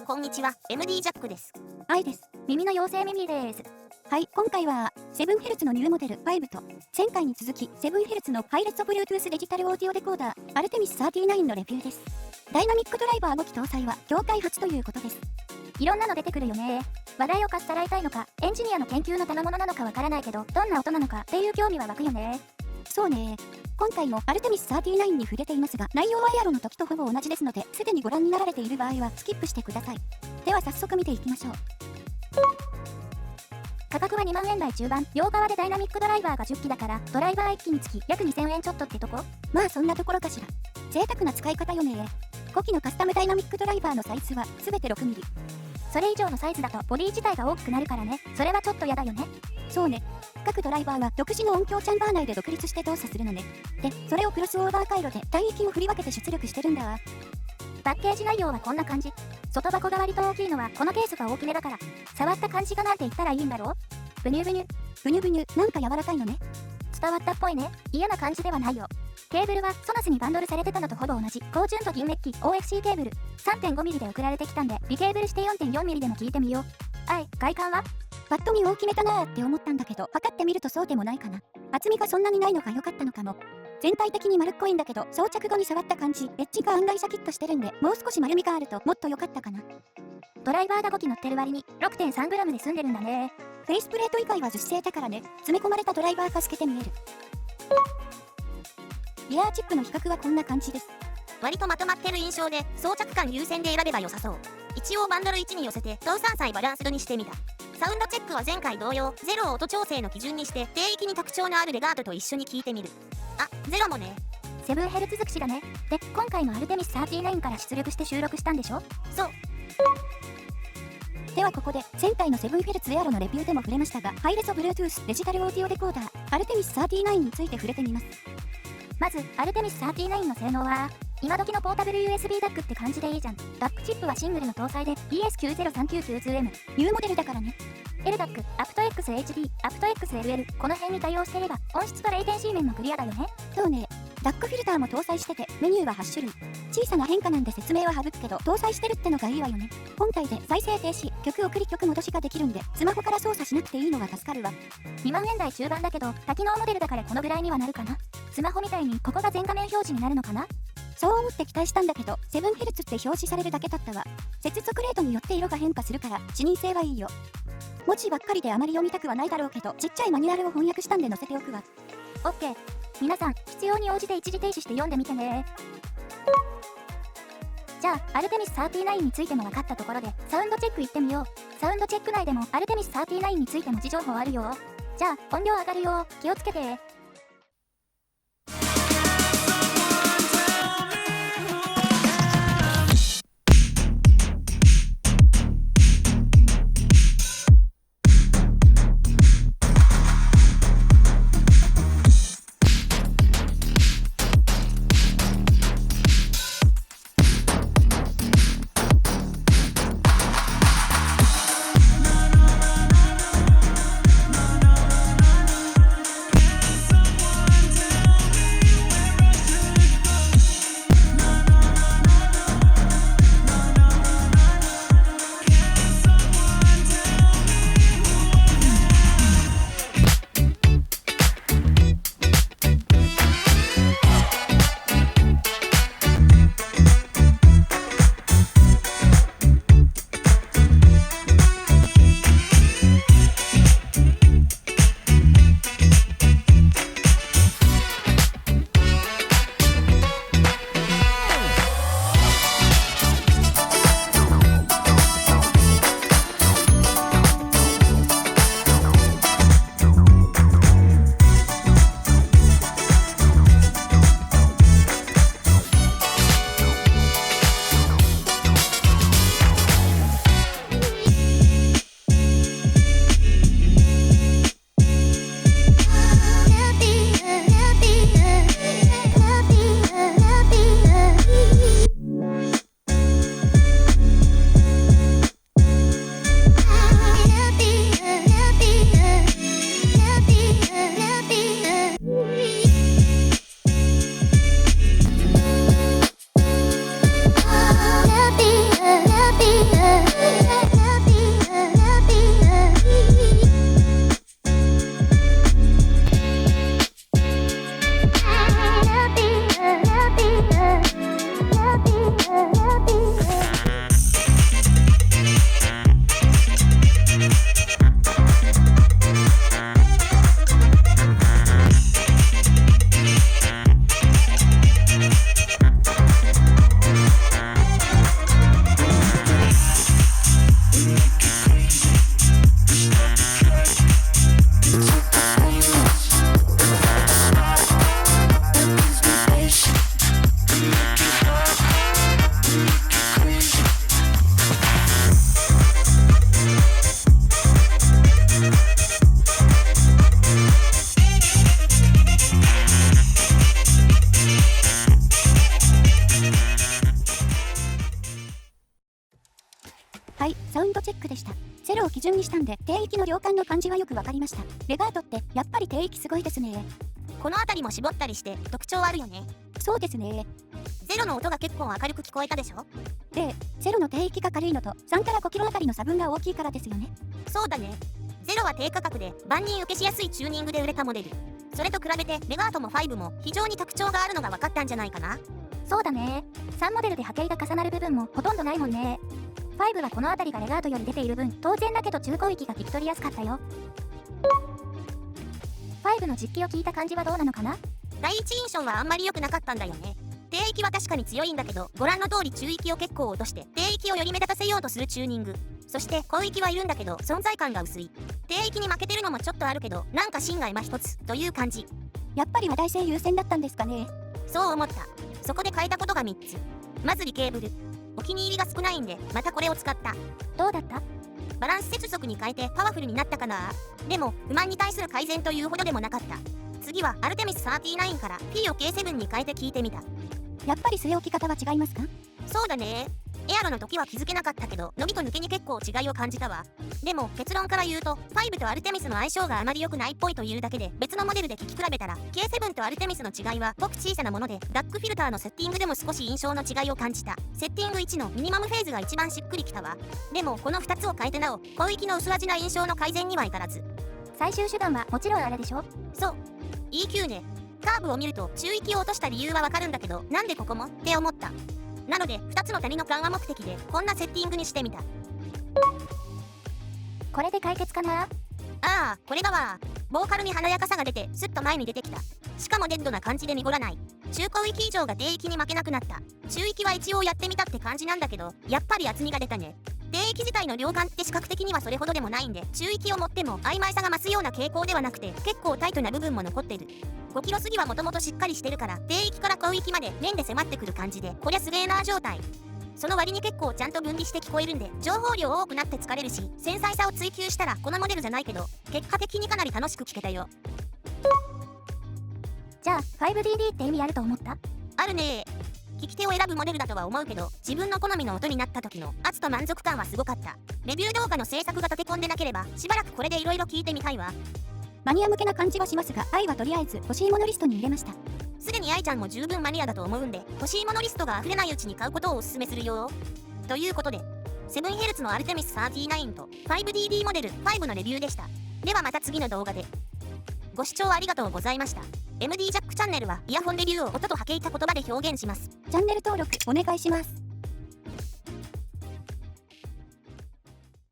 はいこんにちは MD ジャックです。愛です。耳の妖精ミミです。はい、今回は 7Hz のニューモデル5と前回に続き 7Hz のハイレッツ Bluetooth デジタルオーディオデコーダーアルテミス39のレビューです。ダイナミックドライバー5機搭載は業界初ということです。いろんなの出てくるよね。話題をかっさらいたいのか、エンジニアの研究の賜物なのかわからないけど、どんな音なのかっていう興味は湧くよね。そうね。今回もアルテミス39に触れていますが、内容はエアロの時とほぼ同じですので、すでにご覧になられている場合はスキップしてください。では早速見ていきましょう。価格は2万円台中盤、両側でダイナミックドライバーが10機だから、ドライバー1機につき約2000円ちょっとってとこ？まあそんなところかしら。贅沢な使い方よね。5機のカスタムダイナミックドライバーのサイズは全て 6mm。それ以上のサイズだとボディ自体が大きくなるからね。それはちょっとやだよね。そうね。各ドライバーは独自の音響チャンバー内で独立して動作するのね。で、それをクロスオーバー回路で帯域を振り分けて出力してるんだわ。パッケージ内容はこんな感じ。外箱が割と大きいのはこのケースが大きめだから。触った感じがなんて言ったらいいんだろう？ブニュブニュ。ブニュブニュ、なんか柔らかいのね。伝わったっぽいね。嫌な感じではないよ。ケーブルはソナスにバンドルされてたのとほぼ同じ高純度銀メッキ OFC ケーブル 3.5mm で送られてきたんでリケーブルして 4.4mm でも聞いてみよう。外観はパッと見大きめだなーって思ったんだけど測ってみるとそうでもないかな。厚みがそんなにないのが良かったのかも。全体的に丸っこいんだけど装着後に触った感じエッジが案外シャキッとしてるんでもう少し丸みがあるともっと良かったかな。ドライバーが5機乗ってる割に 6.3g で済んでるんだね。フェイスプレート以外は樹脂製だからね。詰め込まれたドライバーが透けて見える。リアーチップの比較はこんな感じです。割とまとまってる印象で装着感優先で選べば良さそう。一応バンドル1に寄せて同3歳バランスドにしてみた。サウンドチェックは前回同様ゼロを音調整の基準にして低域に特徴のあるレガートと一緒に聞いてみる。あ、ゼロもね。7Hz 尽くしだね。で、今回のアルテミス39から出力して収録したんでしょ？そう。ではここで前回の 7Hz エアロのレビューでも触れましたがハイレソ Bluetooth デジタルオーディオデコーダーアルテミス39について触れてみます。まずアルテミス39の性能は今時のポータブル USB ダックって感じでいいじゃん。ダックチップはシングルの搭載で ES903992M ニューモデルだからね。LDAC、aptX HD、aptX LL この辺に対応してれば音質とレイテンシー面もクリアだよね。そうね。ダックフィルターも搭載しててメニューは8種類。小さな変化なんで説明は省くけど搭載してるってのがいいわよね。本体で再生停止、曲送り曲戻しができるんでスマホから操作しなくていいのが助かるわ。2万円台中盤だけど多機能モデルだからこのぐらいにはなるかな。スマホみたいにここが全画面表示になるのかな。そう思って期待したんだけど 7Hz って表示されるだけだったわ。接続レートによって色が変化するから視認性はいいよ。文字ばっかりであまり読みたくはないだろうけどちっちゃいマニュアルを翻訳したんで載せておくわ。 OK。 皆さん必要に応じて一時停止して読んでみてね。じゃあアルテミス39についても分かったところでサウンドチェックいってみよう。サウンドチェック内でもアルテミス39について文字情報あるよ。じゃあ音量上がるよ、気をつけて。基準にしたんで、低域の量感の感じはよくわかりました。レガートってやっぱり低域すごいですね。この辺りも絞ったりして特徴あるよね。そうですね。ゼロの音が結構明るく聞こえたでしょ。で、ゼロの低域が軽いのと3から5キロあたりの差分が大きいからですよね。そうだね。ゼロは低価格で万人受けしやすいチューニングで売れたモデル。それと比べてレガートも5も非常に特徴があるのが分かったんじゃないかな。そうだね。3モデルで波形が重なる部分もほとんどないもんね。5はこの辺りがレガートより出ている分、当然だけど中高域が聞き取りやすかったよ。5の実機を聞いた感じはどうなのかな？第一印象はあんまり良くなかったんだよね。低域は確かに強いんだけど、ご覧の通り中域を結構落として低域をより目立たせようとするチューニング。そして高域はいるんだけど存在感が薄い。低域に負けてるのもちょっとあるけど、なんか芯が今一つという感じ。やっぱり話題性優先だったんですかね。そう思った。そこで変えたことが3つ。まずリケーブル。お気に入りが少ないんでまたこれを使った。どうだった？バランス接続に変えてパワフルになったかな。でも不満に対する改善というほどでもなかった。次はアルテミス39から P を K7 に変えて聞いてみた。やっぱり据え置き方は違いますか？そうだね。エアロの時は気づけなかったけど、伸びと抜けに結構違いを感じたわ。でも結論から言うと、5とアルテミスの相性があまり良くないっぽいというだけで、別のモデルで聞き比べたら K7 とアルテミスの違いはごく小さなもので、ダックフィルターのセッティングでも少し印象の違いを感じた。セッティング1のミニマムフェーズが一番しっくりきたわ。でもこの2つを変えてなお、広域の薄味な印象の改善には至らず。最終手段はもちろんあれでしょ？そう EQ ね。カーブを見ると中域を落とした理由はわかるんだけど、なんでここもって思った。なので2つの谷の緩和目的でこんなセッティングにしてみた。これで解決かな？ああ、これだわ。ボーカルに華やかさが出てスッと前に出てきた。しかもデッドな感じで濁らない。中高域以上が低域に負けなくなった。中域は一応やってみたって感じなんだけど、やっぱり厚みが出たね。低域自体の量感って視覚的にはそれほどでもないんで、中域を持っても曖昧さが増すような傾向ではなくて、結構タイトな部分も残ってる。5キロ過ぎはもともとしっかりしてるから、低域から高域まで面で迫ってくる感じで、こりゃすげえなー状態。その割に結構ちゃんと分離して聞こえるんで、情報量多くなって疲れるし、繊細さを追求したらこのモデルじゃないけど、結果的にかなり楽しく聞けたよ。じゃあ 5DD って意味あると思った？あるねー。聞き手を選ぶモデルだとは思うけど、自分の好みの音になった時の圧と満足感はすごかった。レビュー動画の制作が立て込んでなければ、しばらくこれで色々聞いてみたいわ。マニア向けな感じはしますが、愛はとりあえず欲しいものリストに入れました。すでに愛ちゃんも十分マニアだと思うんで、欲しいものリストが溢れないうちに買うことをおすすめするよ。ということで、7Hz のアルテミス39と 5DD モデル5のレビューでした。ではまた次の動画で。ご視聴ありがとうございました。MD ジャックチャンネルはイヤホンレビューを音と波形た言葉で表現します。チャンネル登録お願いします。